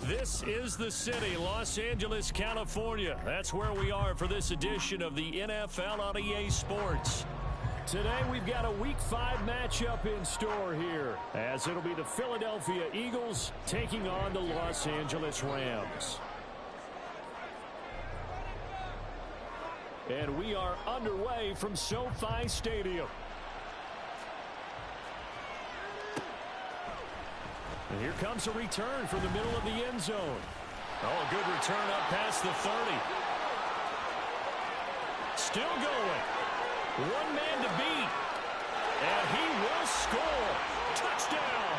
This is the city, Los Angeles, California. That's where we are for this edition of the NFL on EA Sports. Today we've got a Week 5 matchup in store here, as it'll be the Philadelphia Eagles taking on the Los Angeles Rams. And we are underway from SoFi Stadium. And here comes a return from the middle of the end zone. Oh, a good return up past the 30. Still going. One man to beat. And he will score. Touchdown.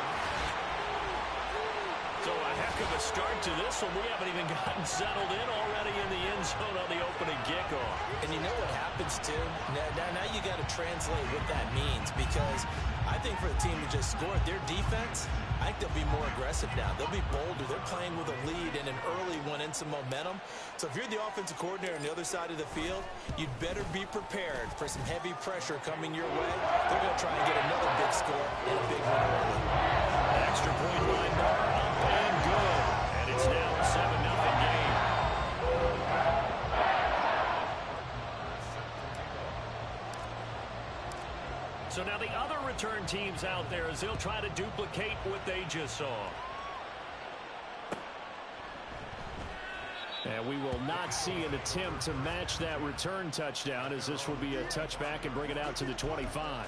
So a heck of a start to this one. We haven't even gotten settled in already in the end zone on the opening kickoff. And you know what happens, too? Now you got to translate what that means, because I think for the team to just score, their defense, I think they'll be more aggressive now. They'll be bolder. They're playing with a lead and an early one and some momentum. So if you're the offensive coordinator on the other side of the field, you'd better be prepared for some heavy pressure coming your way. They're going to try and get another big score and a big one early. Extra point line bar up and good. And it's now a 7-0 game. So now the other return teams out there, as they'll try to duplicate what they just saw. And we will not see an attempt to match that return touchdown, as this will be a touchback and bring it out to the 25.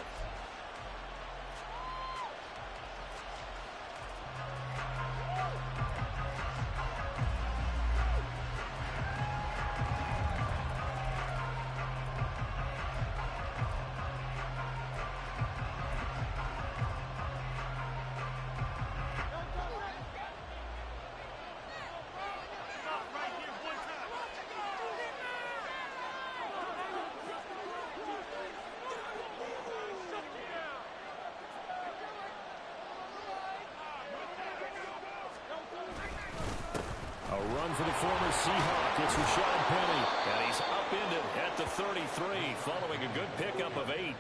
A run for the former Seahawk. It's Rashad Penny. And he's upended at the 33 following a good pickup of 8.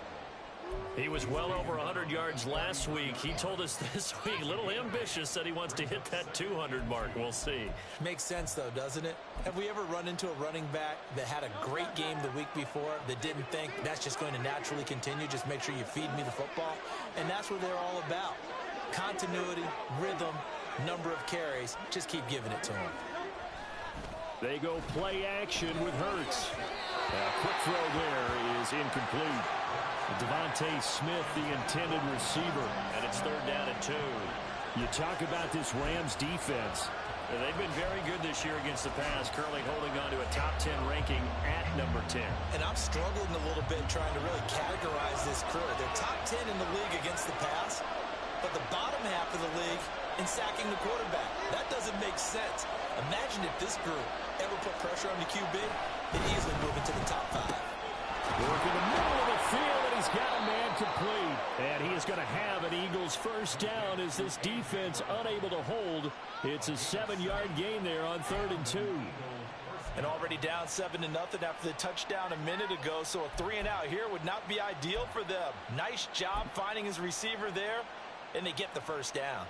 He was well over 100 yards last week. He told us this week, a little ambitious, that he wants to hit that 200 mark. We'll see. Makes sense, though, doesn't it? Have we ever run into a running back that had a great game the week before that didn't think that's just going to naturally continue? Just make sure you feed me the football. And that's what they're all about. Continuity, rhythm, number of carries. Just keep giving it to him. They go play action with Hurts. A quick throw there is incomplete. Devontae Smith, the intended receiver, and it's 3rd down and 2. You talk about this Rams defense. They've been very good this year against the pass, currently holding on to a top 10 ranking at number 10. And I'm struggling a little bit trying to really categorize this crew. They're top 10 in the league against the pass, but the bottom half of the league in sacking the quarterback. That doesn't make sense. Imagine if this group ever put pressure on the QB, they'd easily move into the top 5. Work in the middle of the field, and he's got a man complete. And he is going to have an Eagles first down as this defense unable to hold. It's a 7-yard gain there on 3rd and 2. And already down 7-0 after the touchdown a minute ago, so a 3-and-out here would not be ideal for them. Nice job finding his receiver there, and they get the first down.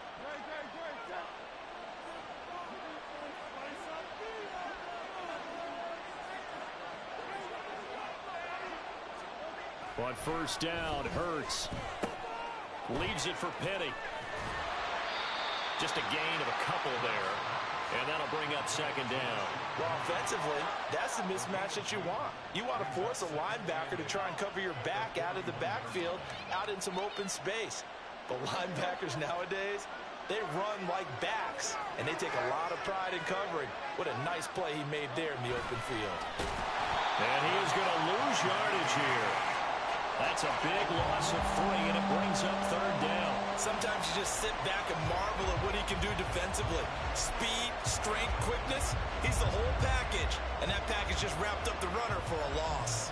On first down, Hurts leaves it for Penny. Just a gain of a couple there, and that'll bring up 2nd down. Well, offensively, that's the mismatch that you want. You want to force a linebacker to try and cover your back out of the backfield, out in some open space. But linebackers nowadays, they run like backs, and they take a lot of pride in covering. What a nice play he made there in the open field. And he is going to lose yardage here. That's a big loss of 3, and it brings up 3rd down. sometimes you just sit back and marvel at what he can do defensively. Speed, strength, quickness, he's the whole package. And that package just wrapped up the runner for a loss.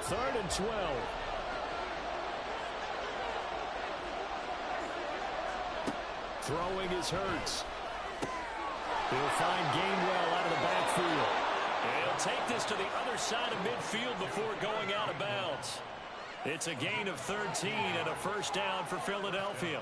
Third and 12. Throwing is Hurts. He'll find Gainwell out of the backfield. And he'll take this to the other side of midfield before going out of bounds. It's a gain of 13 and a first down for Philadelphia.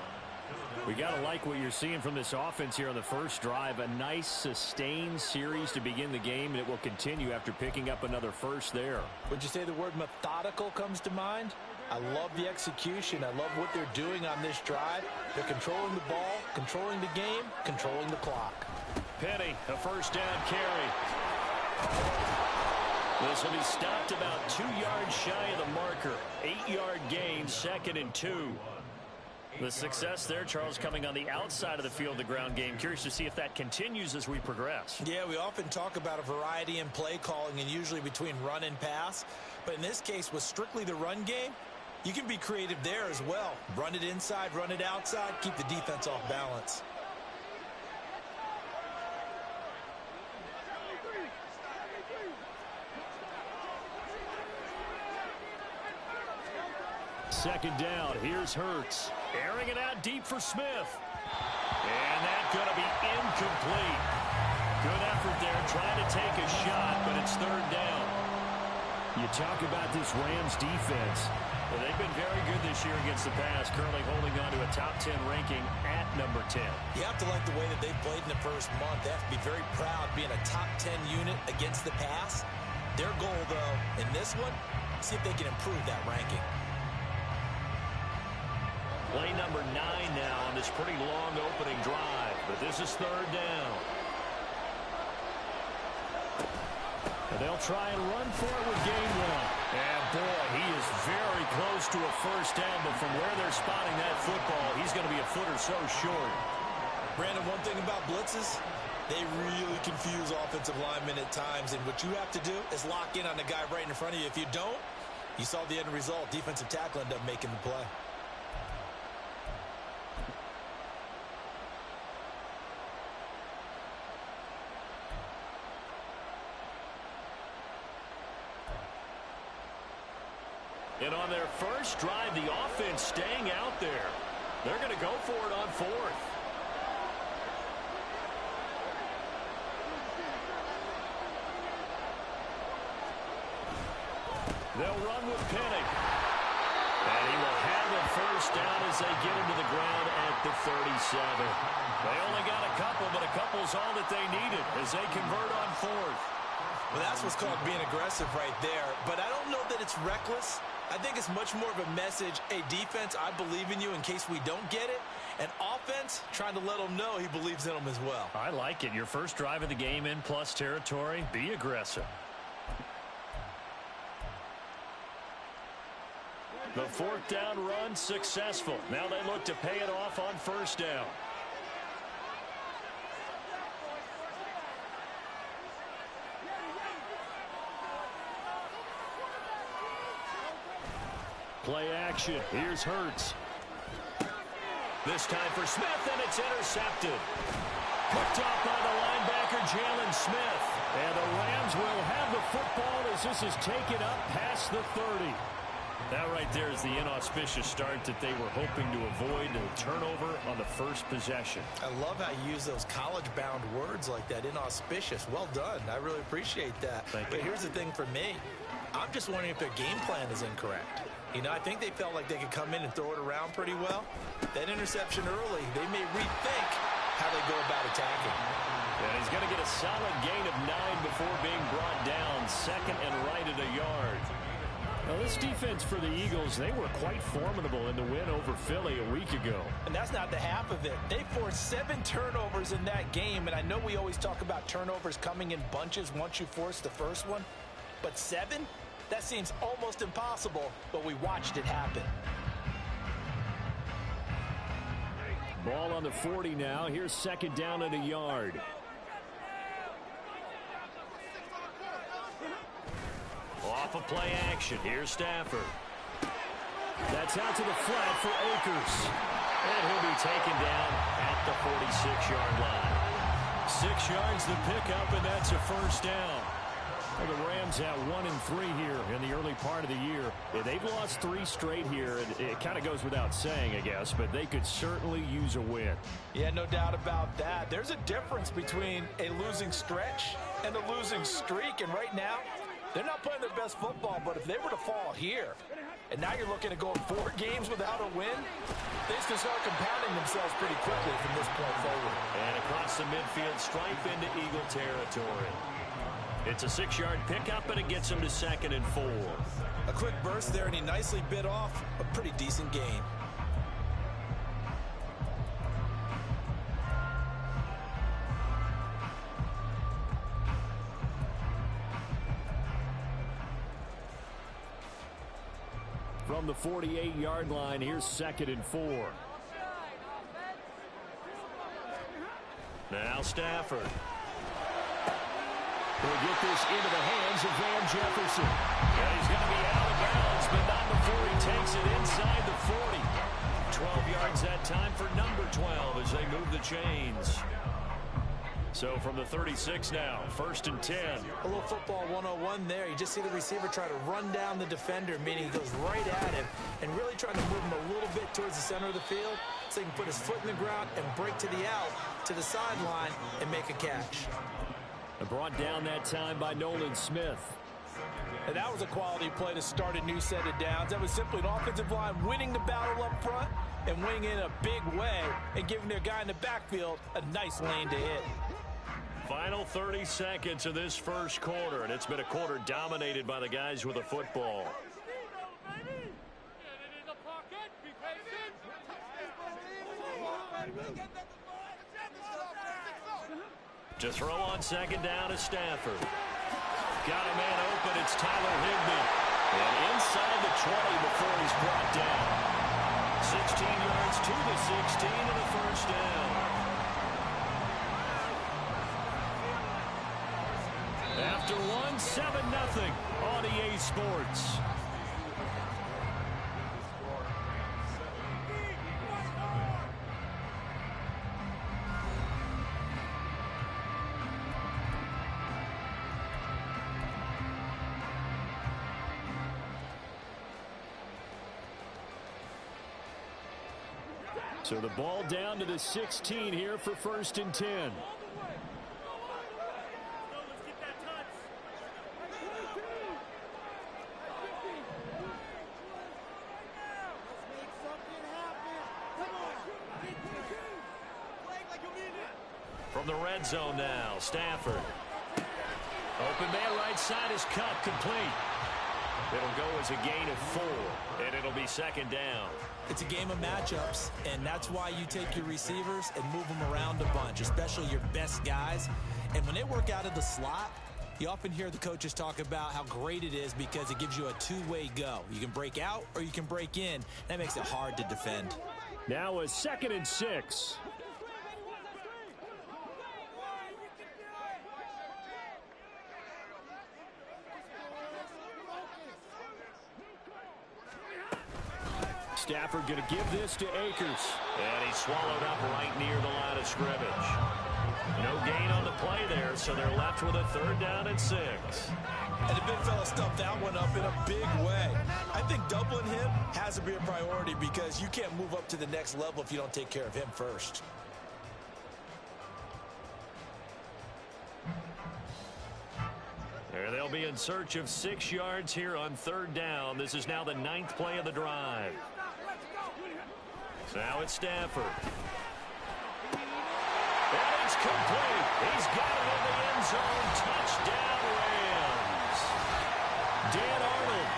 We got to like what you're seeing from this offense here on the first drive. A nice, sustained series to begin the game, and it will continue after picking up another first there. Would you say the word methodical comes to mind? I love the execution. I love what they're doing on this drive. They're controlling the ball, controlling the game, controlling the clock. Penny, a first down carry. This will be stopped about 2 yards shy of the marker. 8-yard gain, 2nd and 2. The success there, Charles, coming on the outside of the field, the ground game. Curious to see if that continues as we progress. Yeah, we often talk about a variety in play calling and usually between run and pass. But in this case, with strictly the run game, you can be creative there as well. Run it inside, run it outside, keep the defense off balance. Second down, here's Hurts. Airing it out deep for Smith. And that's going to be incomplete. Good effort there, trying to take a shot, but it's third down. You talk about this Rams defense. Well, they've been very good this year against the pass, currently holding on to a top 10 ranking at number 10. You have to like the way that they've played in the first month. They have to be very proud being a top 10 unit against the pass. Their goal, though, in this one, see if they can improve that ranking. Play number 9 now on this pretty long opening drive, but this is third down. And they'll try and run for it with Gainwell. And boy, he is very close to a first down, but from where they're spotting that football, he's going to be a foot or so short. Brandon, one thing about blitzes, they really confuse offensive linemen at times, and what you have to do is lock in on the guy right in front of you. If you don't, you saw the end result. Defensive tackle ended up making the play. And on their first drive, the offense staying out there. They're going to go for it on fourth. They'll run with Penny. And he will have a first down as they get him to the ground at the 37. They only got a couple, but a couple's all that they needed as they convert on fourth. Well, that's what's called being aggressive right there. But I don't know that it's reckless. I think it's much more of a message, hey, defense, I believe in you in case we don't get it. And offense, trying to let them know he believes in them as well. I like it. Your first drive of the game in plus territory, be aggressive. The fourth down run successful. Now they look to pay it off on first down. Play action. Here's Hurts. This time for Smith, and it's intercepted. Picked off by the linebacker, Jalen Smith. And the Rams will have the football as this is taken up past the 30. That right there is the inauspicious start that they were hoping to avoid, a turnover on the first possession. I love how you use those college-bound words like that, inauspicious. Well done. I really appreciate that. Thank you. But here's the thing for me. I'm just wondering if their game plan is incorrect. You know, I think they felt like they could come in and throw it around pretty well. That interception early, they may rethink how they go about attacking. And he's going to get a solid gain of 9 before being brought down, second and right at a yard. Now, this defense for the Eagles, they were quite formidable in the win over Philly a week ago. And that's not the half of it. They forced 7 turnovers in that game, and I know we always talk about turnovers coming in bunches once you force the first one, but 7? That seems almost impossible, but we watched it happen. Ball on the 40 now. Here's second down at a yard. Off of play action. Here's Stafford. That's out to the flat for Akers. And he'll be taken down at the 46-yard line. 6 yards the pickup, and that's a first down. Well, the Rams at 1-3 here in the early part of the year. They've lost 3 straight here. It kind of goes without saying, I guess, but they could certainly use a win. Yeah, no doubt about that. There's a difference between a losing stretch and a losing streak, and right now, they're not playing their best football, but if they were to fall here, and now you're looking at going 4 games without a win, things can start compounding themselves pretty quickly from this point forward. And across the midfield, stripe into Eagle territory. It's a 6-yard pickup, and it gets him to 2nd and 4. A quick burst there, and he nicely bit off a pretty decent gain. From the 48-yard line, here's 2nd and 4. Now Stafford. He'll get this into the hands of Van Jefferson. And he's going to be out of bounds, but not before he takes it inside the 40. 12 yards that time for number 12 as they move the chains. So from the 36 now, 1st and 10. A little football 101 there. You just see the receiver try to run down the defender, meaning he goes right at him and really trying to move him a little bit towards the center of the field so he can put his foot in the ground and break to the out, to the sideline, and make a catch. Brought down that time by Nolan Smith. And that was a quality play to start a new set of downs. That was simply an offensive line winning the battle up front and winning in a big way and giving their guy in the backfield a nice lane to hit. Final 30 seconds of this first quarter, and it's been a quarter dominated by the guys with the football. To throw on 2nd down is Stafford. Got a man open. It's Tyler Higbee. And inside the 20 before he's brought down. 16 yards to the 16 and a first down. After one, 7-0 on EA Sports. So the ball down to the 16 here for 1st and 10. From the red zone now, Stafford. Open man right side is cut, complete. It'll go as a gain of 4, and it'll be 2nd down. It's a game of matchups, and that's why you take your receivers and move them around a bunch, especially your best guys. And when they work out of the slot, you often hear the coaches talk about how great it is because it gives you a two-way go. You can break out or you can break in. That makes it hard to defend. Now a 2nd and 6. Stafford going to give this to Akers. And he's swallowed up right near the line of scrimmage. No gain on the play there, so they're left with a 3rd down and 6. And the big fella stuffed that one up in a big way. I think doubling him has to be a priority because you can't move up to the next level if you don't take care of him first. There they'll be in search of 6 yards here on 3rd down. This is now the 9th play of the drive. Now it's Stafford. And it's complete. He's got it in the end zone. Touchdown, Rams. Dan Arnold,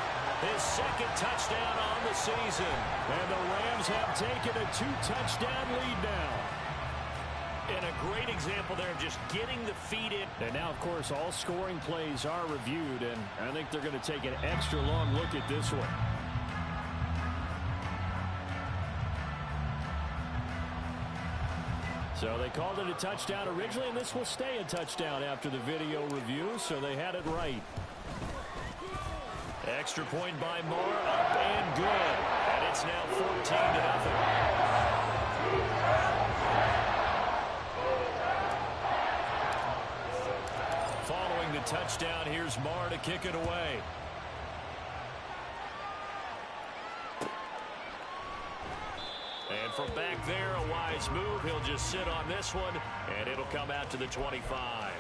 his 2nd touchdown on the season. And the Rams have taken a 2-touchdown lead now. And a great example there of just getting the feet in. And now, of course, all scoring plays are reviewed, and I think they're going to take an extra long look at this one. So they called it a touchdown originally, and this will stay a touchdown after the video review, so they had it right. Extra point by Moore, up and good. And it's now 14-0. Following the touchdown, here's Moore to kick it away. And from back there, a wise move. He'll just sit on this one, and it'll come out to the 25.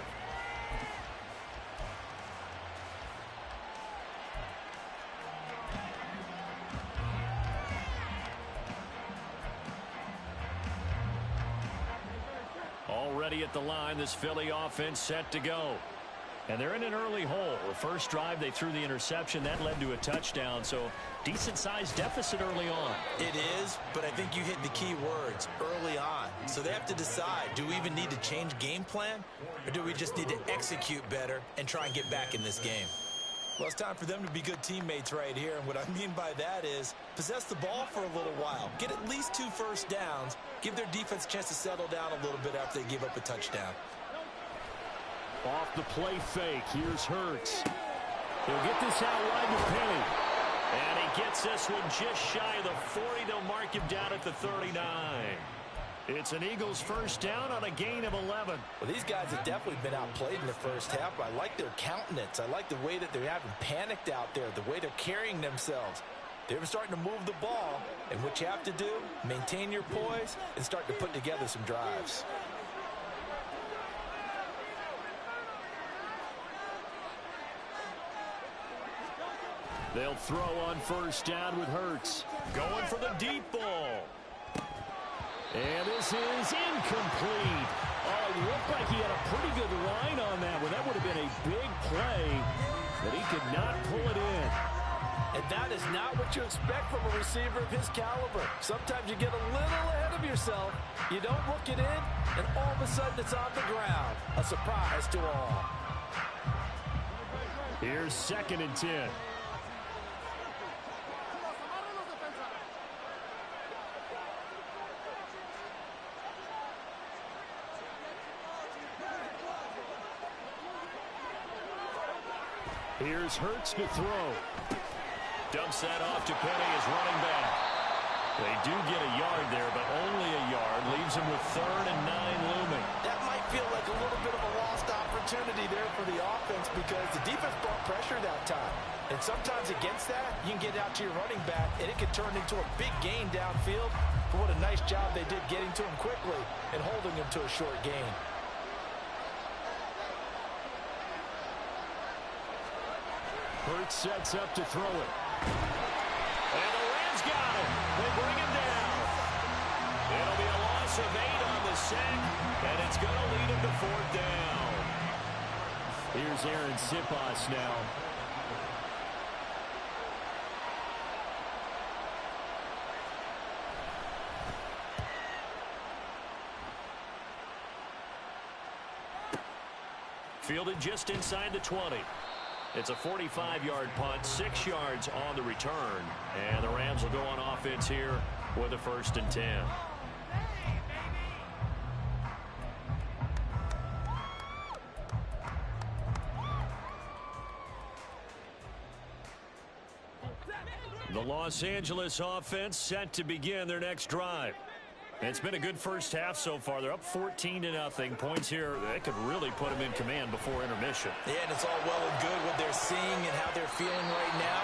Already at the line, this Philly offense set to go. And they're in an early hole. The first drive, they threw the interception. That led to a touchdown, so decent-sized deficit early on. It is, but I think you hit the key words, early on. So they have to decide, do we even need to change game plan, or do we just need to execute better and try and get back in this game? Well, it's time for them to be good teammates right here, and what I mean by that is possess the ball for a little while, get at least 2 first downs, give their defense a chance to settle down a little bit after they give up a touchdown. Off the play fake, here's Hurts. He'll get this out wide to Penny. And he gets this one just shy of the 40. They'll mark him down at the 39. It's an Eagles first down on a gain of 11. Well, these guys have definitely been outplayed in the first half. I like their countenance. I like the way that they're having panicked out there, the way they're carrying themselves. They're starting to move the ball, and what you have to do, maintain your poise and start to put together some drives. They'll throw on first down with Hurts. Going for the deep ball. And this is incomplete. Oh, it looked like he had a pretty good line on that one. That would have been a big play, but he could not pull it in. And that is not what you expect from a receiver of his caliber. Sometimes you get a little ahead of yourself. You don't look it in, and all of a sudden it's on the ground. A surprise to all. Here's 2nd and 10. Here's Hurts to throw. Dumps that off to Penny as running back. They do get a yard there, but only a yard. Leaves him with 3rd and 9 looming. That might feel like a little bit of a lost opportunity there for the offense because the defense brought pressure that time. And sometimes against that, you can get out to your running back, and it can turn into a big gain downfield. But what a nice job they did getting to him quickly and holding him to a short gain. Hurts sets up to throw it. And the Rams got him. They bring him down. It'll be a loss of 8 on the sack, and it's going to lead him to 4th down. Here's Aaron Sipas now. Fielded just inside the 20. It's a 45-yard punt, 6 yards on the return. And the Rams will go on offense here with a 1st and 10. The Los Angeles offense set to begin their next drive. It's been a good first half so far. They're up 14-0. Points here, they could really put them in command before intermission. Yeah, and it's all well and good what they're seeing and how they're feeling right now.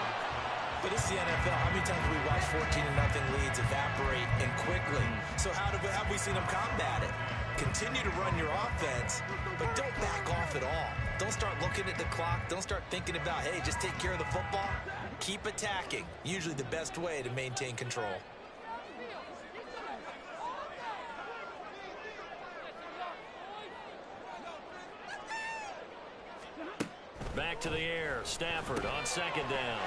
But it's the NFL. How many times have we watched 14-0 leads evaporate and quickly? So how have we seen them combat it? Continue to run your offense, but don't back off at all. Don't start looking at the clock. Don't start thinking about, hey, just take care of the football. Keep attacking. Usually the best way to maintain control. Back to the air. Stafford on 2nd down.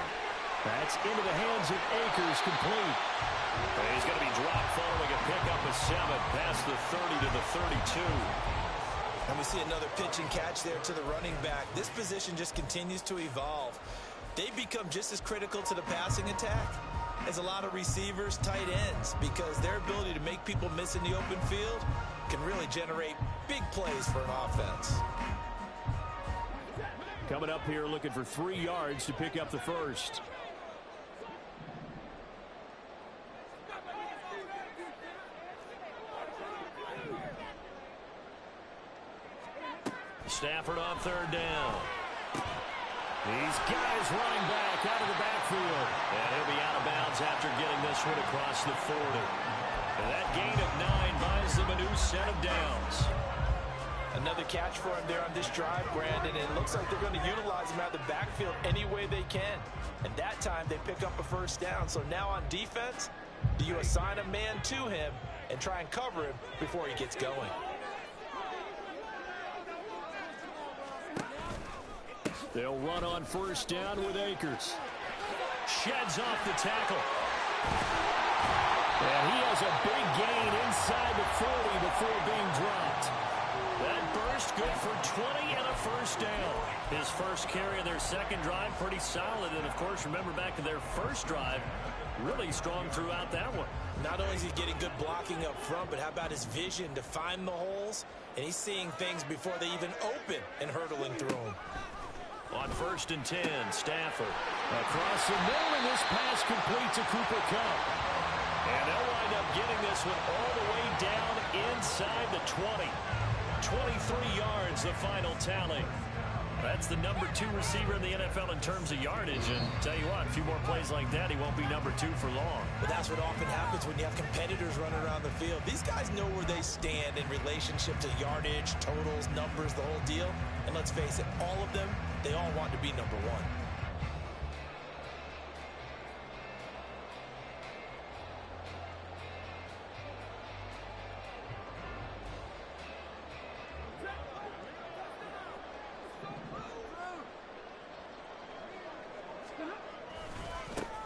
That's into the hands of Akers, complete. And he's going to be dropped following a pickup of 7 past the 30 to the 32. And we see another pitch and catch there to the running back. This position just continues to evolve. They become just as critical to the passing attack as a lot of receivers, tight ends, because their ability to make people miss in the open field can really generate big plays for an offense. Coming up here looking for 3 yards to pick up the first. Stafford on 3rd down. These guys running back out of the backfield. And he'll be out of bounds after getting this one across the 40. And that gain of 9 buys them a new set of downs. Another catch for him there on this drive, Brandon, and it looks like they're going to utilize him out of the backfield any way they can. And that time they pick up a first down. So now on defense, do you assign a man to him and try and cover him before he gets going? They'll run on 1st down with Akers. Sheds off the tackle. And he has a big gain inside the 40 before being dropped. That burst good for 20 and a first down. His first carry of their second drive, pretty solid. And, of course, remember back to their first drive, really strong throughout that one. Not only is he getting good blocking up front, but how about his vision to find the holes? And he's seeing things before they even open and hurdling through them. On 1st and 10, Stafford across the middle, and this pass complete to Cooper Kupp. And they'll wind up getting this one all the way down inside the 20. 23 yards, the final tally. That's the number 2 receiver in the NFL in terms of yardage. And tell you what, a few more plays like that, he won't be number 2 for long. But that's what often happens when you have competitors running around the field. These guys know where they stand in relationship to yardage, totals, numbers, the whole deal. And let's face it, all of them, they all want to be number 1.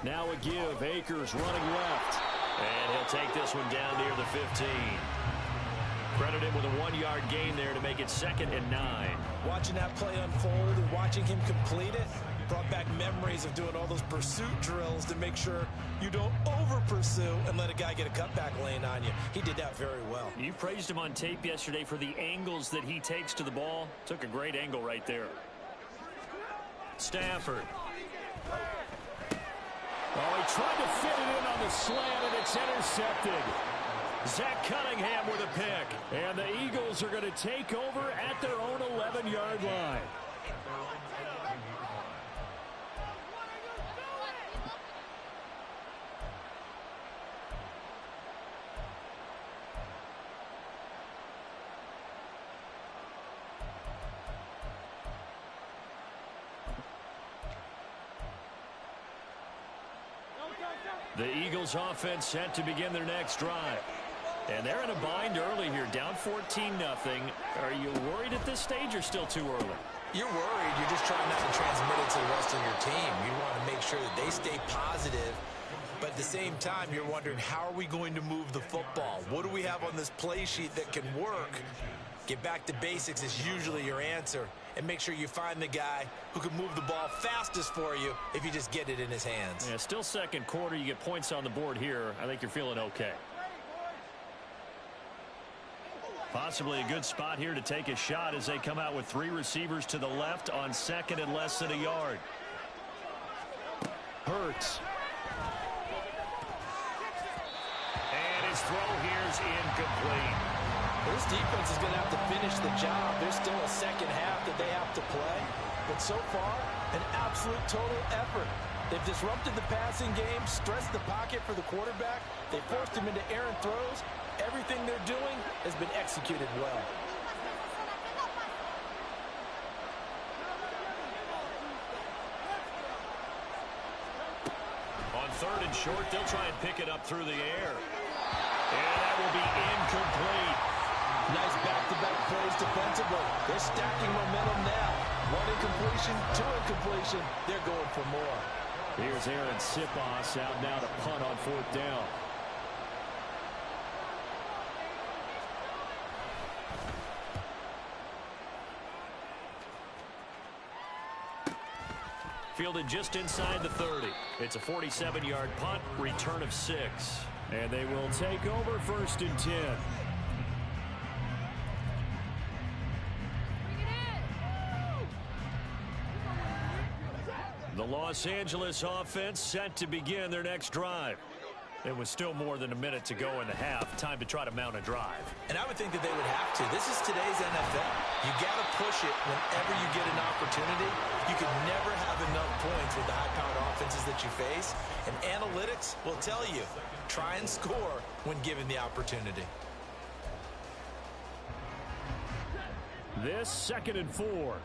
Now a give. Akers running left. And he'll take this one down near the 15. Credit him with a 1-yard gain there to make it 2nd and 9. Watching that play unfold and watching him complete it brought back memories of doing all those pursuit drills to make sure you don't over-pursue and let a guy get a cutback lane on you. He did that very well. You praised him on tape yesterday for the angles that he takes to the ball. Took a great angle right there. Stafford. Oh, he tried to fit it in on the slant, and it's intercepted. Zach Cunningham with a pick. And the Eagles are going to take over at their own 11-yard line. The Eagles offense set to begin their next drive. And they're in a bind early here, down 14-0. Are you worried at this stage or still too early? You're worried. You're just trying not to transmit it to the rest of your team. You want to make sure that they stay positive. But at the same time, you're wondering, how are we going to move the football? What do we have on this play sheet that can work? Get back to basics is usually your answer. And make sure you find the guy who can move the ball fastest for you if you just get it in his hands. Yeah, still second quarter. You get points on the board here. I think you're feeling okay. Possibly a good spot here to take a shot as they come out with 3 receivers to the left on 2nd and less than a yard. Hurts. And his throw here is incomplete. This defense is going to have to finish the job. There's still a second half that they have to play. But so far, an absolute total effort. They've disrupted the passing game, stressed the pocket for the quarterback. They forced him into errant throws. Everything they're doing has been executed well. On 3rd and short, they'll try and pick it up through the air. And that will be incomplete. Nice back-to-back plays defensively. They're stacking momentum now. 1 incompletion, 2 incompletion. They're going for more. Here's Aaron Sipos out now to punt on 4th down. Fielded just inside the 30. It's a 47-yard punt, return of 6. And they will take over 1st and 10. The Los Angeles offense set to begin their next drive. It was still more than a minute to go in the half. Time to try to mount a drive. And I would think that they would have to. This is today's NFL. You got to push it whenever you get an opportunity. You can never have enough points with the high-powered offenses that you face. And analytics will tell you, try and score when given the opportunity. This 2nd and 4.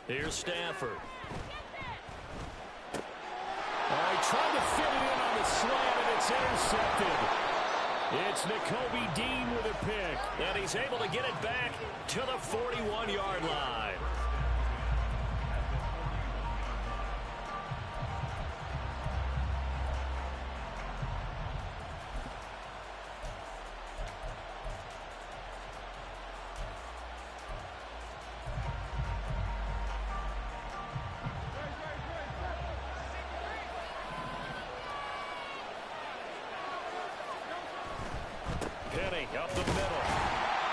Here's Stafford. Oh, he tried to fit it in on the slant, and it's intercepted. It's Nakobe Dean with a pick, and he's able to get it back to the 41-yard line. Up the middle.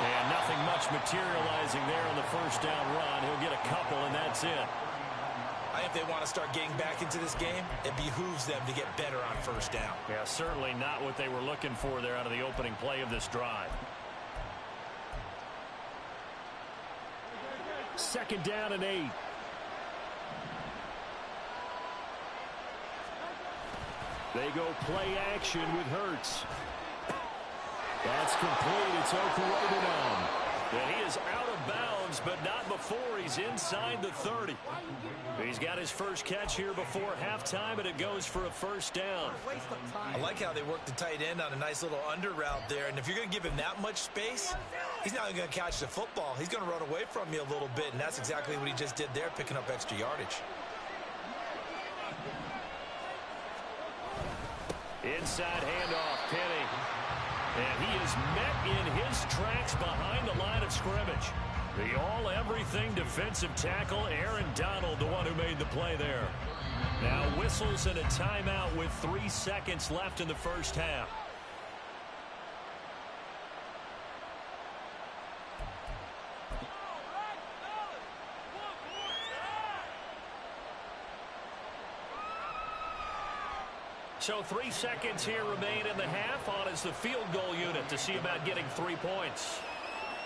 And nothing much materializing there on the first down run. He'll get a couple, and that's it. I think if they want to start getting back into this game, it behooves them to get better on first down. Yeah, certainly not what they were looking for there out of the opening play of this drive. 2nd down and 8. They go play action with Hurts. That's complete. It's Okurobunom. And he is out of bounds, but not before he's inside the 30. He's got his first catch here before halftime, and it goes for a first down. I like how they work the tight end on a nice little under route there. And if you're going to give him that much space, he's not going to catch the football. He's going to run away from you a little bit, and that's exactly what he just did there, picking up extra yardage. Inside handoff, Penny. And he is met in his tracks behind the line of scrimmage. The all-everything defensive tackle, Aaron Donald, the one who made the play there. Now whistles and a timeout with 3 seconds left in the first half. So 3 seconds here remain in the half. On is the field goal unit to see about getting 3 points.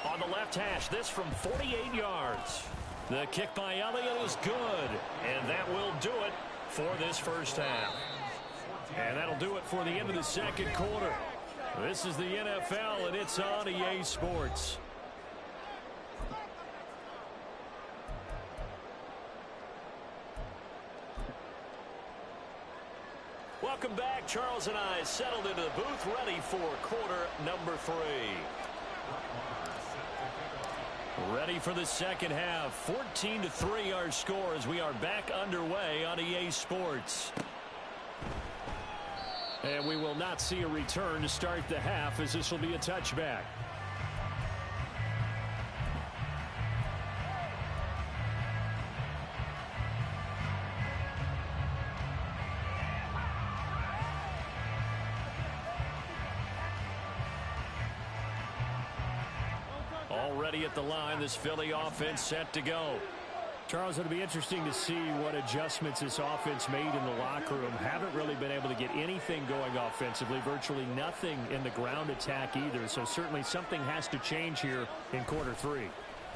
On the left hash, this from 48 yards. The kick by Elliott is good. And that will do it for this first half. And that'll do it for the end of the second quarter. This is the NFL, and it's on EA Sports. Welcome back. Charles and I settled into the booth, ready for quarter number 3. Ready for the second half. 14-3 our score as we are back underway on EA Sports. And we will not see a return to start the half, as this will be a touchback. Already at the line, this Philly offense set to go. Charles, it'll be interesting to see what adjustments this offense made in the locker room. Haven't really been able to get anything going offensively, virtually nothing in the ground attack either. So certainly something has to change here in quarter 3.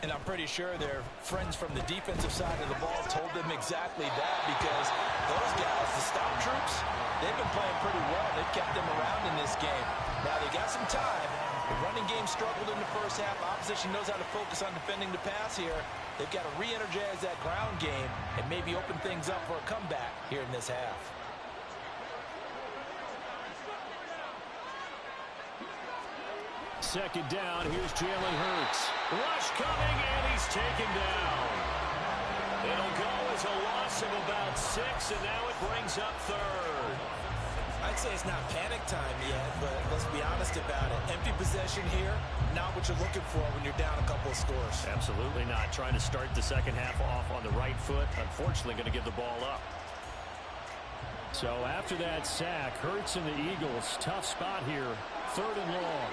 And I'm pretty sure their friends from the defensive side of the ball told them exactly that, because those guys, the stop troops, they've been playing pretty well. They've kept them around in this game. Now they got some time. The running game struggled in the first half. Opposition knows how to focus on defending the pass here. They've got to re-energize that ground game and maybe open things up for a comeback here in this half. Second down, here's Jalen Hurts. Rush coming, and he's taken down. It'll go as a loss of about 6, and now it brings up 3rd. I'd say it's not panic time yet, but let's be honest about it. Empty possession here, not what you're looking for when you're down a couple of scores. Absolutely not. Trying to start the second half off on the right foot. Unfortunately, going to give the ball up. So after that sack, Hurts and the Eagles, tough spot here. 3rd and long.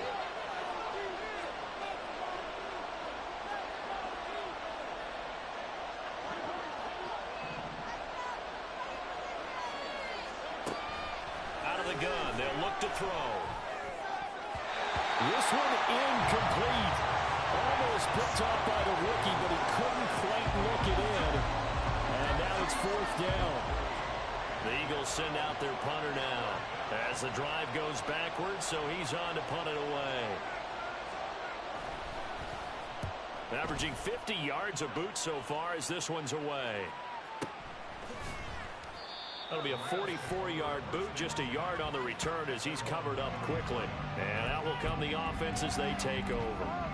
This one incomplete. Almost picked off by the rookie, but he couldn't quite look it in. And now it's fourth down. The Eagles send out their punter now as the drive goes backwards, so he's on to punt it away. Averaging 50 yards a boot so far as this one's away. That'll be a 44-yard boot, just a yard on the return as he's covered up quickly. And out will come the offense as they take over.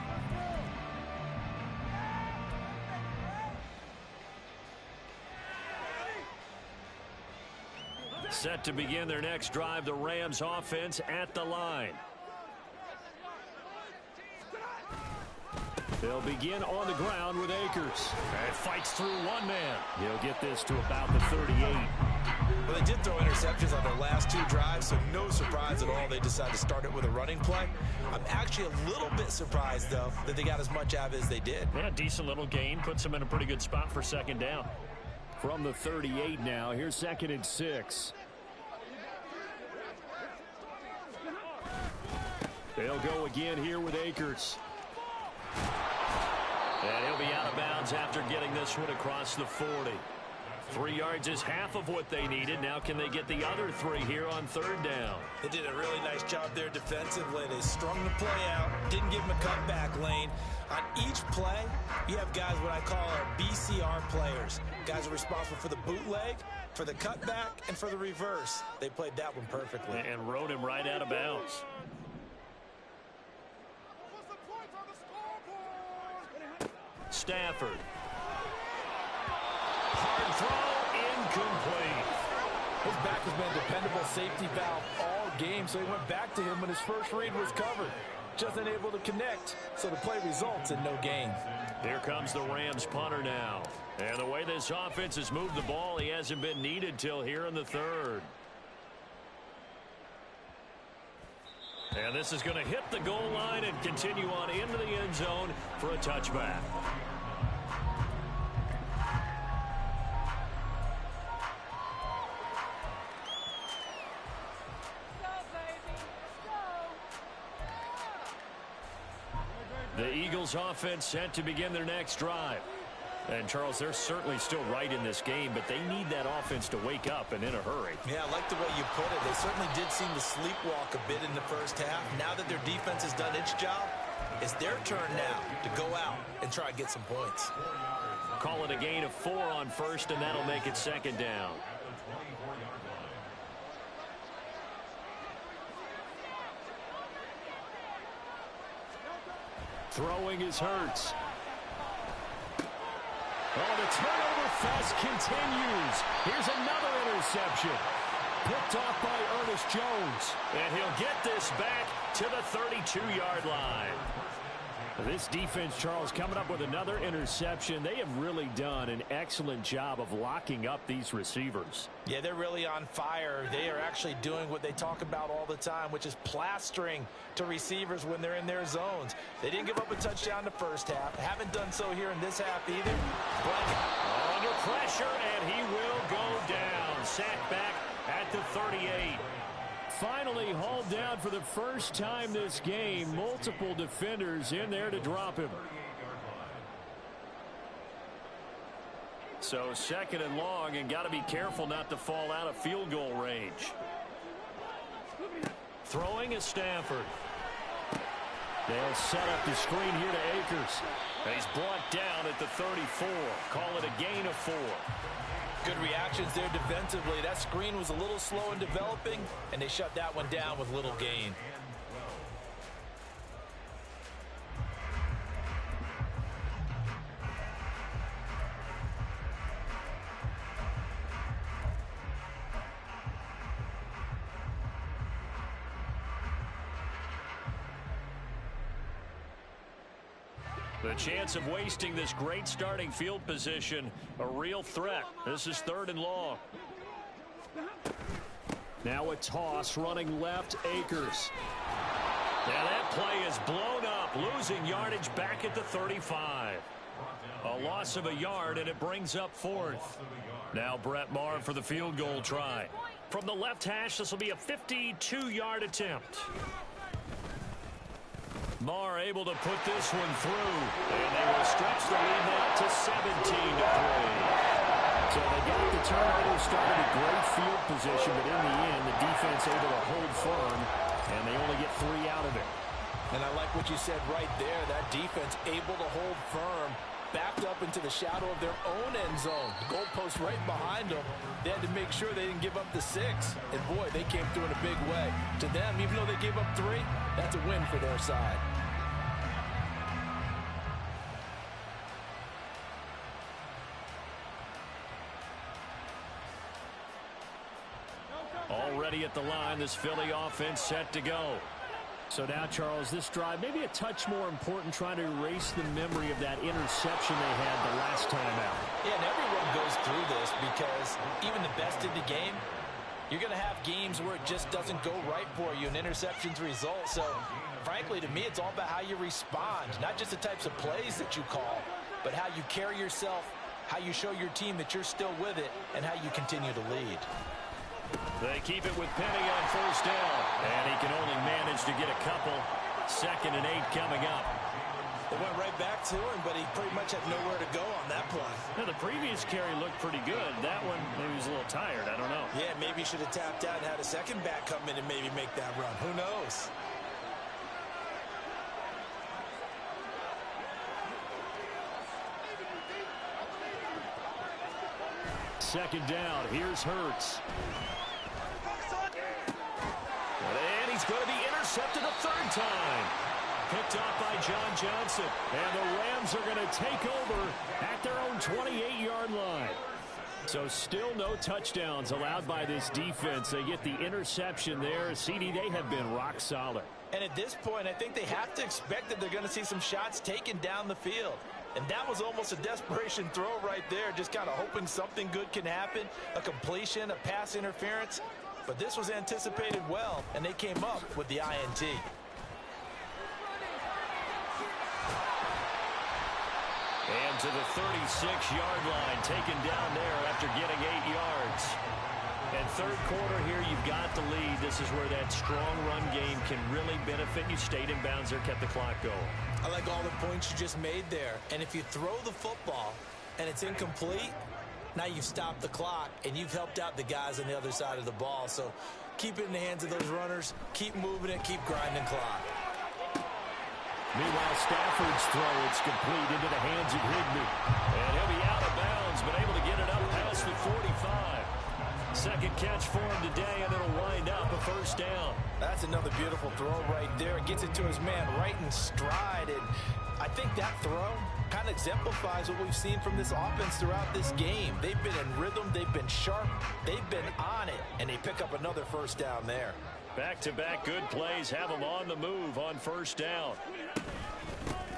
Set to begin their next drive, the Rams offense at the line. They'll begin on the ground with Akers. And fights through one man. He'll get this to about the 38. Well, they did throw interceptions on their last two drives, so no surprise at all they decided to start it with a running play. I'm actually a little bit surprised, though, that they got as much out of it as they did. Yeah, decent little gain. Puts them in a pretty good spot for second down. From the 38 now, here's 2nd and 6. They'll go again here with Akers. And he'll be out of bounds after getting this one across the 40. 3 yards is half of what they needed. Now can they get the other 3 here on 3rd down? They did a really nice job there defensively. They strung the play out, didn't give him a cutback lane. On each play, you have guys what I call our BCR players. Guys are responsible for the bootleg, for the cutback, and for the reverse. They played that one perfectly. And rode him right out of bounds. Stafford. Hard throw, incomplete. His back has been a dependable safety valve all game, so he went back to him when his first read was covered. Just unable to connect, so the play results in no gain. Here comes the Rams punter now. And the way this offense has moved the ball, he hasn't been needed till here in the 3rd. And this is going to hit the goal line and continue on into the end zone for a touchback. The Eagles offense set to begin their next drive. And, Charles, they're certainly still right in this game, but they need that offense to wake up and in a hurry. Yeah, I like the way you put it. They certainly did seem to sleepwalk a bit in the first half. Now that their defense has done its job, it's their turn now to go out and try and get some points. Call it a gain of 4 on 1st, and that'll make it 2nd down. Throwing is Hurts. Oh, the turnover fest continues. Here's another interception. Picked off by Ernest Jones. And he'll get this back to the 32-yard line. This defense, Charles, coming up with another interception. They have really done an excellent job of locking up these receivers. Yeah, they're really on fire. They are actually doing what they talk about all the time, which is plastering to receivers when they're in their zones. They didn't give up a touchdown the first half. Haven't done so here in this half either. But under pressure, and he will go down. Sacked back at the 38. Finally hauled down for the first time this game. Multiple defenders in there to drop him. So 2nd and long, and got to be careful not to fall out of field goal range. Throwing is Stafford. They'll set up the screen here to Akers. And he's brought down at the 34. Call it a gain of 4. Good reactions there defensively. That screen was a little slow in developing, and they shut that one down with little gain. The chance of wasting this great starting field position, a real threat. This is 3rd and long. Now a toss running left, Akers. Now that play is blown up, losing yardage back at the 35. A loss of a yard, and it brings up 4th. Now Brett Maher for the field goal try. From the left hash, this will be a 52-yard attempt. Marr able to put this one through, and they will stretch the lead now to 17-3. So they got the turnover started at great field position, but in the end, the defense able to hold firm, and they only get 3 out of it. And I like what you said right there. That defense able to hold firm, backed up into the shadow of their own end zone. The goalpost right behind them. They had to make sure they didn't give up the 6. And, boy, they came through in a big way. To them, even though they gave up 3, that's a win for their side. Already at the line, this Philly offense set to go. So now, Charles, this drive maybe a touch more important, trying to erase the memory of that interception they had the last time out. Yeah, and everyone goes through this because even the best in the game, you're going to have games where it just doesn't go right for you and interceptions result. So, frankly, to me, it's all about how you respond, not just the types of plays that you call, but how you carry yourself, how you show your team that you're still with it, and how you continue to lead. They keep it with Penny on first down, and he can only manage to get a couple. 2nd and 8 coming up. They went right back to him, but he pretty much had nowhere to go on that play. Now, the previous carry looked pretty good. That one, maybe he was a little tired. I don't know. Yeah, maybe he should have tapped out and had a second back come in and maybe make that run. Who knows? Second down. Here's Hurts. And he's going to be intercepted a 3rd time. Picked off by John Johnson. And the Rams are going to take over at their own 28-yard line. So still no touchdowns allowed by this defense. They get the interception there. CD, they have been rock solid. And at this point, I think they have to expect that they're going to see some shots taken down the field. And that was almost a desperation throw right there, just kind of hoping something good can happen, a completion, a pass interference. But this was anticipated well, and they came up with the INT. And to the 36-yard line, taken down there after getting 8 yards. And 3rd quarter here, you've got the lead. This is where that strong run game can really benefit you. Stayed in bounds there, kept the clock going. I like all the points you just made there. And if you throw the football and it's incomplete, now you've stopped the clock and you've helped out the guys on the other side of the ball. So keep it in the hands of those runners. Keep moving it. Keep grinding clock. Meanwhile, Stafford's throw, it's complete into the hands of Higbee. And he'll be out of bounds, but able to get it up past the 45. 2nd catch for him today, and it'll wind up a 1st down. That's another beautiful throw right there. It gets it to his man right in stride. And I think that throw kind of exemplifies what we've seen from this offense throughout this game. They've been in rhythm. They've been sharp. They've been on it. And they pick up another 1st down there. Back-to-back good plays have them on the move on 1st down.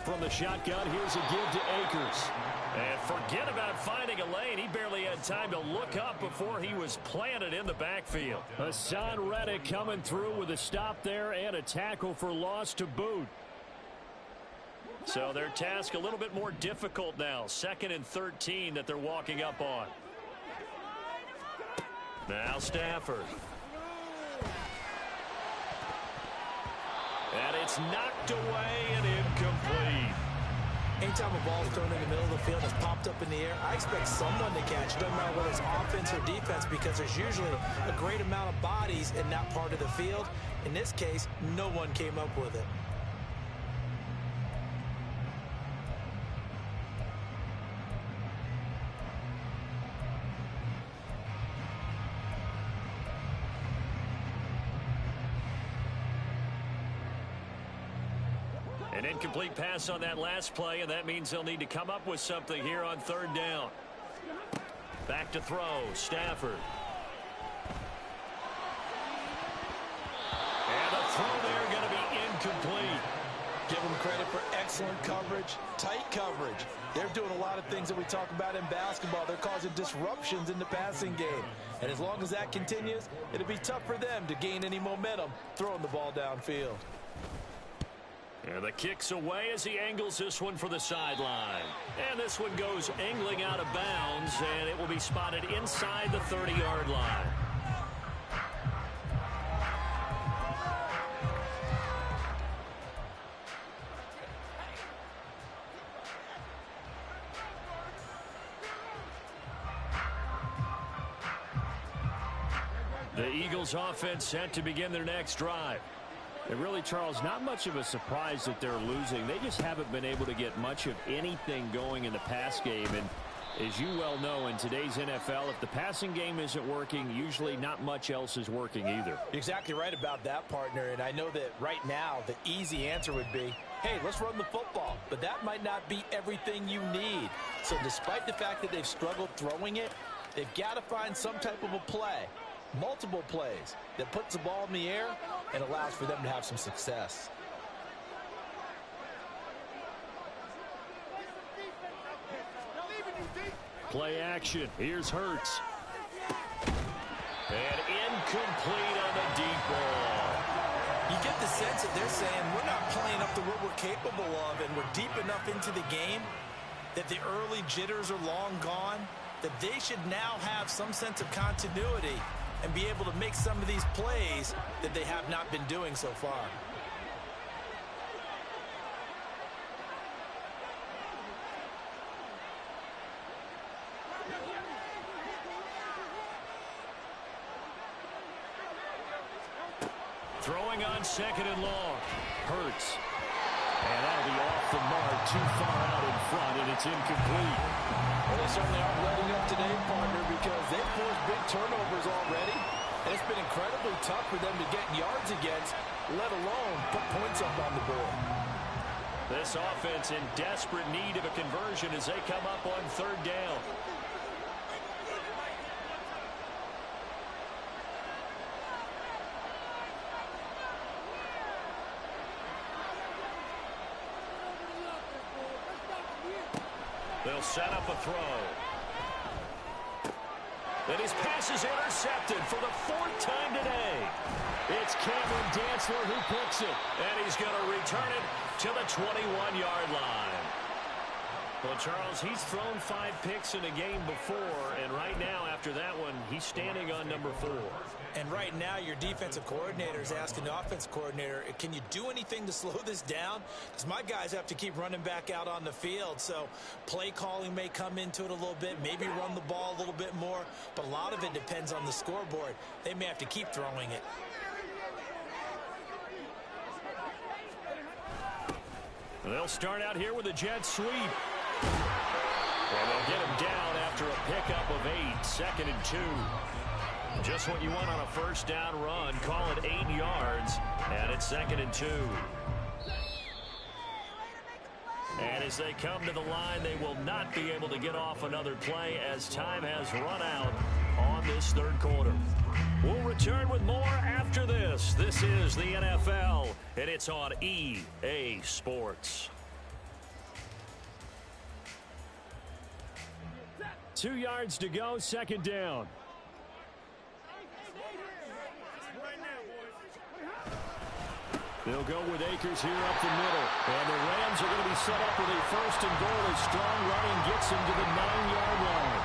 From the shotgun, here's a give to Akers. And forget about finding a lane. He barely had time to look up before he was planted in the backfield. Hassan Reddick coming through with a stop there and a tackle for loss to boot. So their task a little bit more difficult now. 2nd and 13 that they're walking up on. Now Stafford. And it's knocked away and incomplete. Anytime a ball's thrown in the middle of the field and it's popped up in the air, I expect someone to catch it, no matter whether it's offense or defense, because there's usually a great amount of bodies in that part of the field. In this case, no one came up with it. An incomplete pass on that last play, and that means they'll need to come up with something here on 3rd down. Back to throw, Stafford. And the throw there going to be incomplete. Give them credit for excellent coverage, tight coverage. They're doing a lot of things that we talk about in basketball. They're causing disruptions in the passing game. And as long as that continues, it'll be tough for them to gain any momentum throwing the ball downfield. And the kick's away as he angles this one for the sideline. And this one goes angling out of bounds, and it will be spotted inside the 30-yard line. The Eagles offense set to begin their next drive. And really, Charles, not much of a surprise that they're losing. They just haven't been able to get much of anything going in the pass game. And as you well know, in today's NFL, if the passing game isn't working, usually not much else is working either. You're exactly right about that, partner. And I know that right now the easy answer would be, hey, let's run the football. But that might not be everything you need. So despite the fact that they've struggled throwing it, they've got to find some type of a play, multiple plays, that puts the ball in the air and allows for them to have some success. Play action. Here's Hurts. And incomplete on the deep ball. You get the sense that they're saying we're not playing up to what we're capable of, and we're deep enough into the game that the early jitters are long gone, that they should now have some sense of continuity and be able to make some of these plays that they have not been doing so far. Throwing on second and long. Hurts. And that'll be off the mark, too far out in front, and it's incomplete. Well, they certainly aren't letting up today, partner, because they've forced big turnovers already. And it's been incredibly tough for them to get yards against, let alone put points up on the board. This offense in desperate need of a conversion as they come up on third down. They'll set up a throw. And his pass is intercepted for the fourth time today. It's Cameron Dantzler who picks it. And he's going to return it to the 21-yard line. Well, Charles, he's thrown 5 picks in a game before, and right now, after that one, he's standing on number 4. And right now, your defensive coordinator is asking the offensive coordinator, can you do anything to slow this down? Because my guys have to keep running back out on the field. So play calling may come into it a little bit, maybe run the ball a little bit more. But a lot of it depends on the scoreboard. They may have to keep throwing it. They'll start out here with a jet sweep. And they'll get him down after a pickup of 8, second and 2. Just what you want on a first down run. Call it 8 yards, and it's second and 2. And as they come to the line, they will not be able to get off another play as time has run out on this third quarter. We'll return with more after this. This is the NFL, and it's on EA Sports. 2 yards to go, second down. They'll go with Akers here up the middle. And the Rams are going to be set up with a first and goal as strong running gets them to the 9-yard line.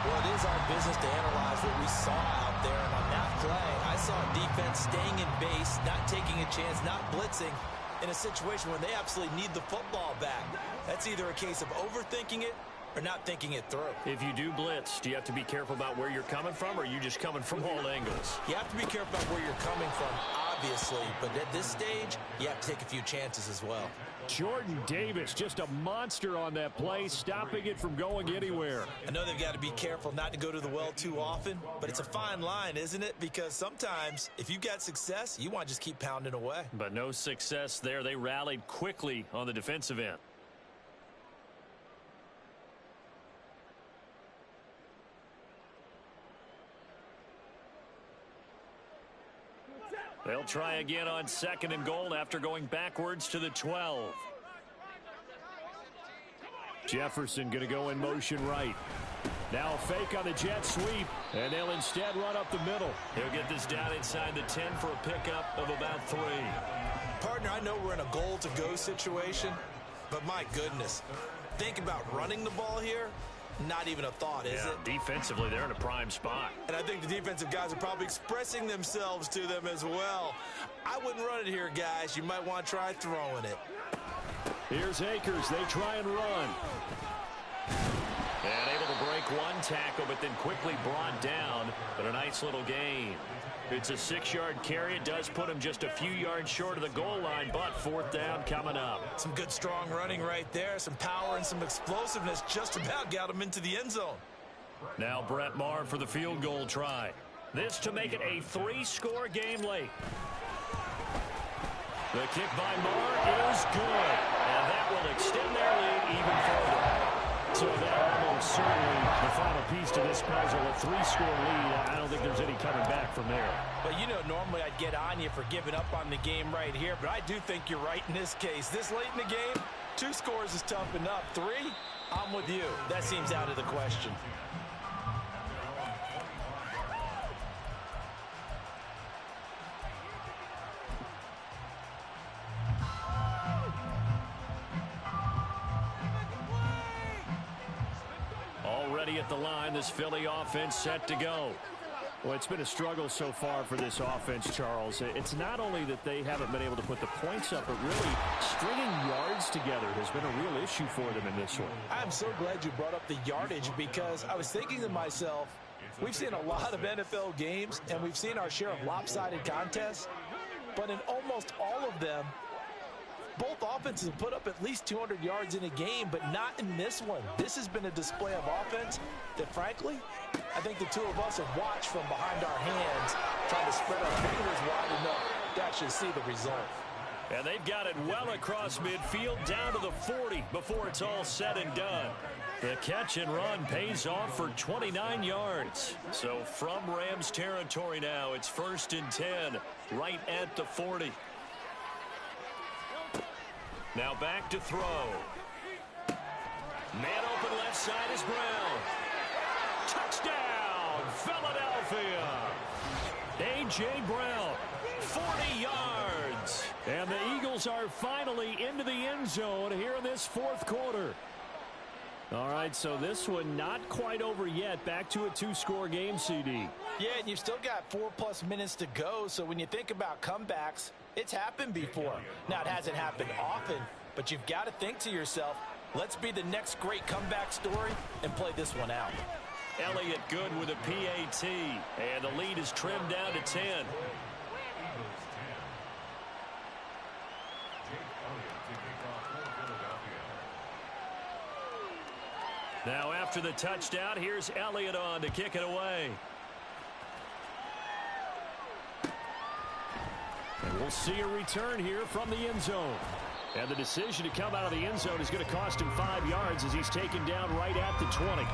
Well, it is our business to analyze what we saw out there. And on that play, I saw a defense staying in base, not taking a chance, not blitzing in a situation where they absolutely need the football back. That's either a case of overthinking it or not thinking it through. If you do blitz, do you have to be careful about where you're coming from, or are you just coming from all angles? You have to be careful about where you're coming from, obviously. But at this stage, you have to take a few chances as well. Jordan Davis, just a monster on that play, stopping it from going anywhere. I know they've got to be careful not to go to the well too often, but it's a fine line, isn't it? Because sometimes, if you've got success, you want to just keep pounding away. But no success there. They rallied quickly on the defensive end. They'll try again on second and goal after going backwards to the 12. Jefferson going to go in motion right. Now a fake on the jet sweep, and they'll instead run up the middle. He'll get this down inside the 10 for a pickup of about 3. Partner, I know we're in a goal-to-go situation, but my goodness, think about running the ball here. Not even a thought, is it? Defensively, they're in a prime spot. And I think the defensive guys are probably expressing themselves to them as well. I wouldn't run it here, guys. You might want to try throwing it. Here's Akers. They try and run. And able to break one tackle, but then quickly brought down. But a nice little gain. It's a 6-yard carry. It does put him just a few yards short of the goal line, but 4th down coming up. Some good strong running right there. Some power and some explosiveness just about got him into the end zone. Now Brett Maher for the field goal try. This to make it a 3-score game late. The kick by Maher is good, and that will extend their lead even further. So that almost certainly the final piece to this puzzle, a 3-score lead. I don't think there's any coming back from there. But you know, normally I'd get on you for giving up on the game right here, but I do think you're right in this case. This late in the game, 2 scores is tough enough. 3, I'm with you. That seems out of the question. Already at the line, this Philly offense set to go. Well, it's been a struggle so far for this offense, Charles. It's not only that they haven't been able to put the points up, but really stringing yards together has been a real issue for them in this one. I'm so glad you brought up the yardage, because I was thinking to myself, we've seen a lot of NFL games, and we've seen our share of lopsided contests, but in almost all of them, both offenses have put up at least 200 yards in a game, but not in this one. This has been a display of offense that, frankly, I think the two of us have watched from behind our hands, trying to spread our fingers wide enough to actually see the result. And they've got it well across midfield, down to the 40 before it's all said and done. The catch and run pays off for 29 yards. So from Rams territory now, it's 1st and 10, right at the 40. Now back to throw. Man open left side is Brown. Touchdown, Philadelphia. A.J. Brown, 40 yards. And the Eagles are finally into the end zone here in this 4th quarter. All right, so this one not quite over yet. Back to a 2-score game, CD. Yeah, and you've still got 4+ minutes to go, so when you think about comebacks, it's happened before. Now, it hasn't happened often, but you've got to think to yourself, let's be the next great comeback story and play this one out. Elliott good with a PAT, and the lead is trimmed down to 10. Now after the touchdown, here's Elliott on to kick it away. And we'll see a return here from the end zone. And the decision to come out of the end zone is going to cost him 5 yards as he's taken down right at the 20.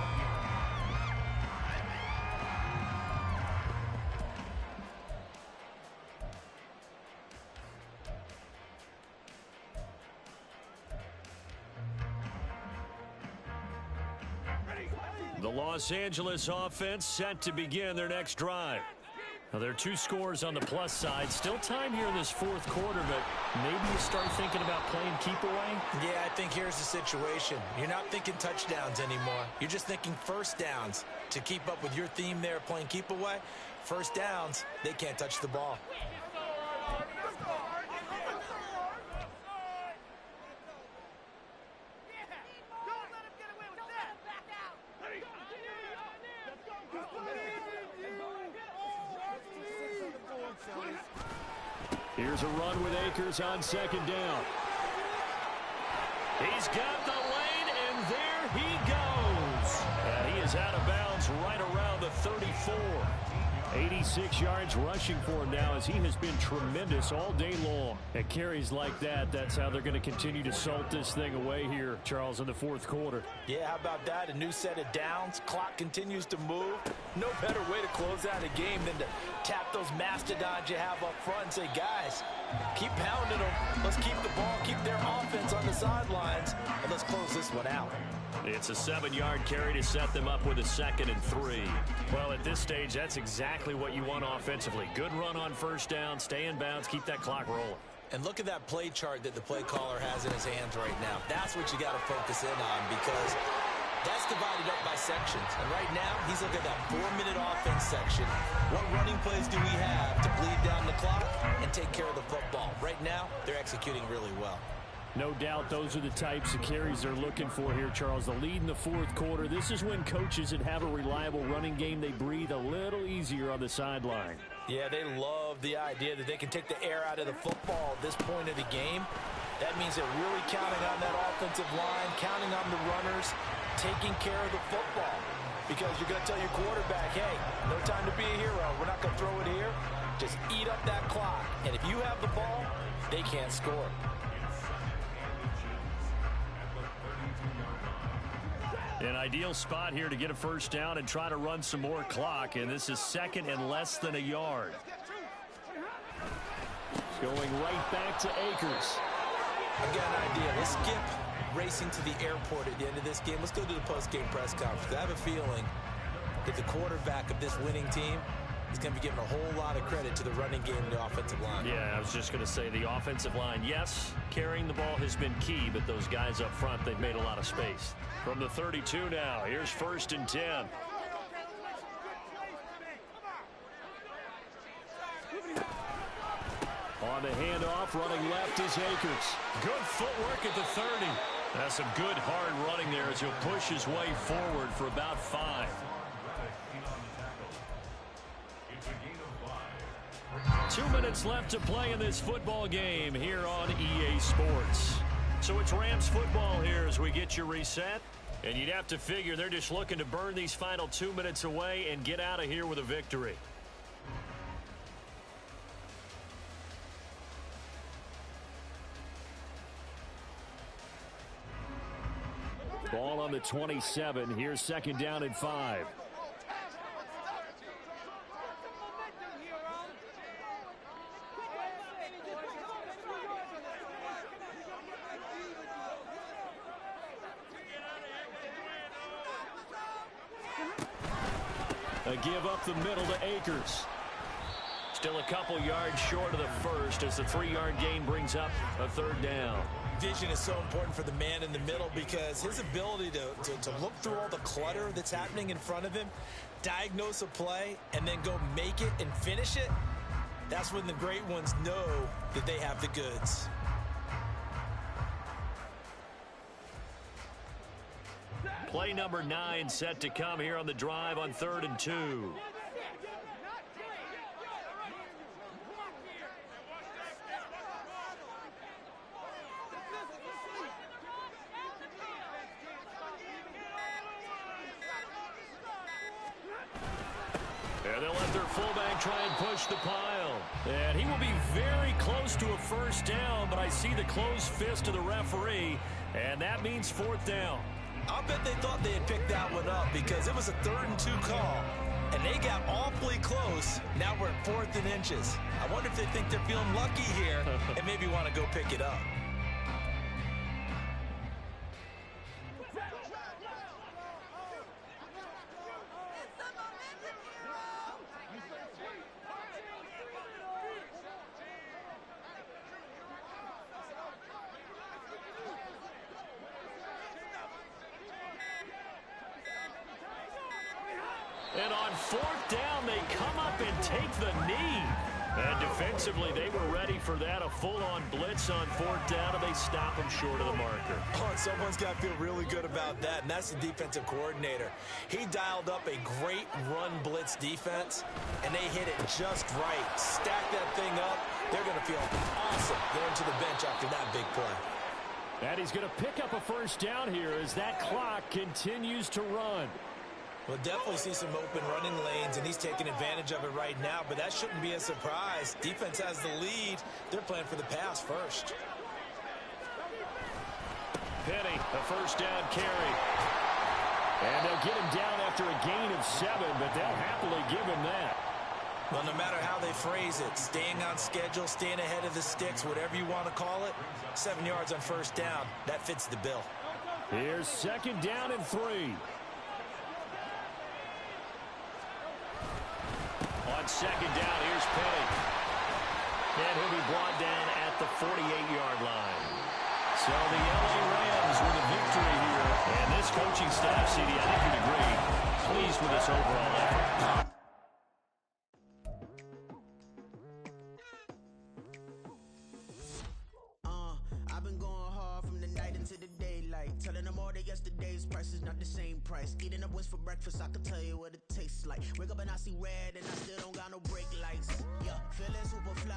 The Los Angeles offense set to begin their next drive. Now, there are 2 scores on the plus side. Still time here in this 4th quarter, but maybe you start thinking about playing keep away? Yeah, I think here's the situation. You're not thinking touchdowns anymore. You're just thinking 1st downs. To keep up with your theme there, playing keep away, 1st downs, they can't touch the ball. Here's a run with Akers on 2nd down. He's got the lane, and there he goes. And he is out of bounds right around the 34. 86 yards rushing for him now, as he has been tremendous all day long. At carries like that, that's how they're going to continue to salt this thing away here, Charles, in the 4th quarter. Yeah, how about that? A new set of downs. Clock continues to move. No better way to close out a game than to tap those mastodons you have up front and say, guys, keep pounding them. Let's keep the ball, keep their offense on the sidelines, and let's close this one out. It's a 7-yard carry to set them up with a 2nd and 3. Well, at this stage, that's exactly what you want offensively. Good run on 1st down, stay in bounds, keep that clock rolling. And look at that play chart that the play caller has in his hands right now. That's what you got to focus in on, because that's divided up by sections. And right now, he's looking at that 4-minute offense section. What running plays do we have to bleed down the clock and take care of the football? Right now, they're executing really well. No doubt those are the types of carries they're looking for here, Charles. The lead in the fourth quarter. This is when coaches that have a reliable running game, they breathe a little easier on the sideline. Yeah, they love the idea that they can take the air out of the football at this point of the game. That means they're really counting on that offensive line, counting on the runners, taking care of the football. Because you're going to tell your quarterback, hey, no time to be a hero. We're not going to throw it here. Just eat up that clock. And if you have the ball, they can't score. An ideal spot here to get a first down and try to run some more clock. And this is second and less than a yard. It's going right back to Akers. I've got an idea. Let's skip racing to the airport at the end of this game. Let's go to the post-game press conference. I have a feeling that the quarterback of this winning team is going to be giving a whole lot of credit to the running game and the offensive line. Yeah, I was just going to say the offensive line, yes, carrying the ball has been key, but those guys up front, they've made a lot of space. From the 32 now, here's 1st and 10. On the handoff, running left is Akers. Good footwork at the 30. That's some good hard running there as he'll push his way forward for about 5. 2 minutes left to play in this football game here on EA Sports. So it's Rams football here as we get you reset. And you'd have to figure they're just looking to burn these final 2 minutes away and get out of here with a victory. Ball on the 27. Here's 2nd down and 5. A give up the middle to Akers. Still a couple yards short of the first as the 3-yard gain brings up a 3rd down. Vision is so important for the man in the middle because his ability to look through all the clutter that's happening in front of him, diagnose a play, and then go make it and finish it, that's when the great ones know that they have the goods. Play number 9 set to come here on the drive on 3rd and 2. And they'll let their fullback try and push the pile. And he will be very close to a first down, but I see the closed fist of the referee, and that means 4th down. I'll bet they thought they had picked that one up because it was a 3rd and 2 call, and they got awfully close. Now we're at 4th and inches. I wonder if they think they're feeling lucky here and maybe want to go pick it up. And on 4th down, they come up and take the knee. And defensively, they were ready for that, a full-on blitz on 4th down, and they stop them short of the marker. Oh, and someone's got to feel really good about that, and that's the defensive coordinator. He dialed up a great run blitz defense, and they hit it just right. Stack that thing up. They're going to feel awesome going to the bench after that big play. And he's going to pick up a first down here as that clock continues to run. We'll definitely see some open running lanes, and he's taking advantage of it right now, but that shouldn't be a surprise. Defense has the lead. They're playing for the pass first. Penny, a first down carry. And they'll get him down after a gain of 7, but they'll happily give him that. Well, no matter how they phrase it, staying on schedule, staying ahead of the sticks, whatever you want to call it, 7 yards on first down, that fits the bill. Here's 2nd down and 3. On 2nd down, here's Penny. And he'll be brought down at the 48-yard line. So the LA Rams with a victory here. And this coaching staff, CD, I think you'd agree, pleased with this overall effort. I've been going hard. Telling them all that yesterday's price is not the same price. Eating up wings for breakfast, I can tell you what it tastes like. Wake up and I see red and I still don't got no brake lights. Yeah, feeling super fly.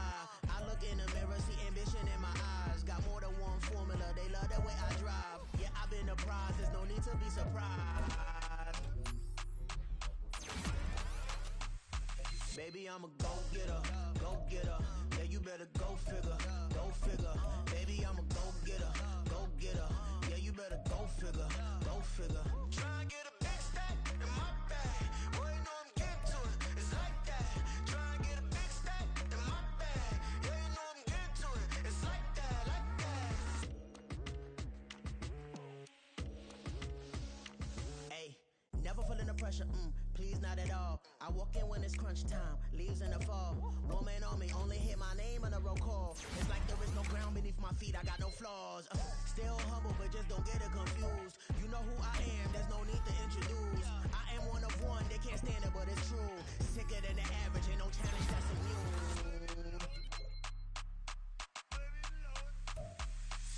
I look in the mirror, see ambition in my eyes. Got more than one formula, they love the way I drive. Yeah, I've been a prize, there's no need to be surprised. Baby, I'm a go-getter, go-getter. Yeah, you better go figure, go figure. Baby, I'm a go-getter, go-getter. Yeah, you better go figure, go figure. Try and get a big stack in my bag. Boy, you know I'm getting to it, it's like that. Try and get a big stack in my bag. Yeah, you know I'm getting to it, it's like that, Hey, never feeling the pressure, please not at all. I walk in when it's crunch time, leaves in the fall. Woman on me, only hit my name on a roll call. It's like there is no ground beneath my feet, I got no flaws. Still humble, but just don't get it confused. You know who I am, there's no need to introduce. I am one of one, they can't stand it, but it's true. Sicker than the average, ain't no challenge that's immune.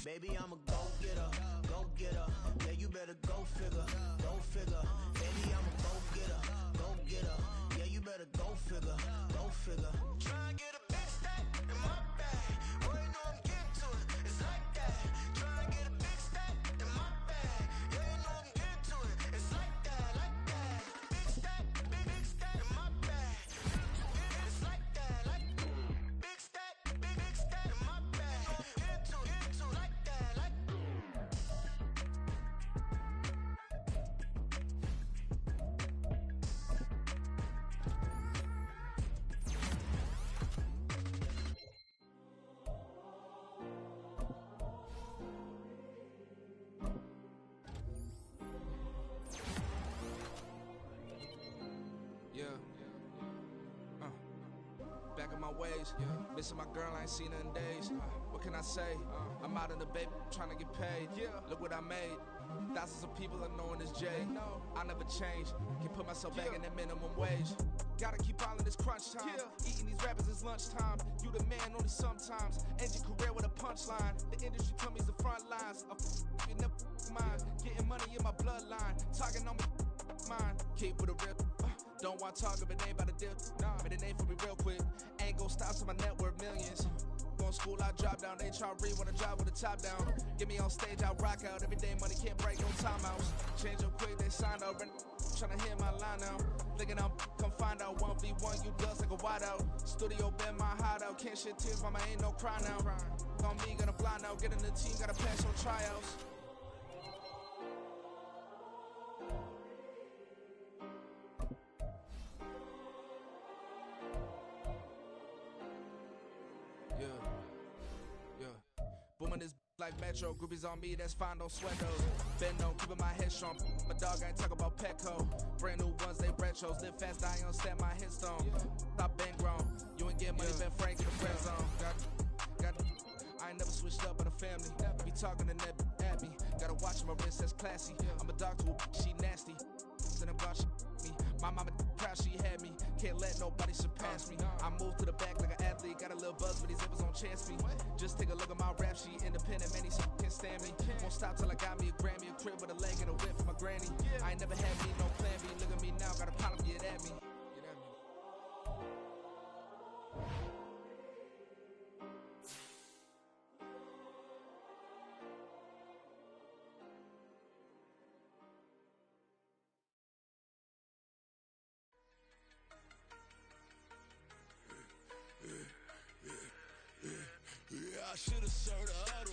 Baby, I'm a go-getter, go-getter. Yeah, you better go figure, go figure. Baby, I'm a go-getter, go-getter. Yeah, you better go figure, go figure. Try and get a big stack in my bag. Boy, you know I'm getting to it, it's like that. Try and get a big stack in my bag. Yeah, you know I'm getting to it, it's like that, like that. Big stack, big stack in my bag. It's like that, like big stack in my bag. Get to like that, like. Yeah. Back in my ways. Missing my girl, I ain't seen her in days. What can I say? I'm out in the baby, trying to get paid. Look what I made. Thousands of people are knowing this Jay. I never change. Can put myself back in that minimum wage. Gotta keep all in this crunch time. Eating these rappers is lunchtime. You the man only sometimes. End your career with a punchline. The industry tell me it's the front lines. You never mind. Getting money in my bloodline. Talking on me, mine. Keep with a real. Don't want to talk if it ain't about a deal. But it ain't for me real quick. Ain't gon' stop till my net worth millions. Going school, I drop down. They try to read when I drop with the top down. Get me on stage, I rock out. Every day money can't break, no timeouts. Change up quick, they sign up. Tryna hear my line now. Thinking I'm come find out 1v1, you dust like a wideout. Studio been my hideout. Can't shed tears, mama ain't no cry now. On me, gonna blind out. Get in the team, gotta pass on tryouts. Booming this like Metro, groupies on me, that's fine, don't sweat those. Been on, keeping my head strong. My dog ain't talk about Petco. Brand new ones, they retros. Live fast, die on, stand my headstone. Stop been grown. You ain't get money, been frank in the friend zone. Got I ain't never switched up on the family. Be talking to that at me. Gotta watch my wrist, that's classy. I'm a dog to a she nasty. Then I'm gone, she me. My mama proud she had me. Can't let nobody surpass me. I move to the back like an athlete. Got a little buzz, but these zippers on chance me. Just take a look at my rap sheet. Independent, man, these can't stand me. Won't stop till I got me a Grammy, a crib with a leg and a whip for my granny. I ain't never had me no plan B. Look at me now, got a problem, get at me. Yeah, I should've served the other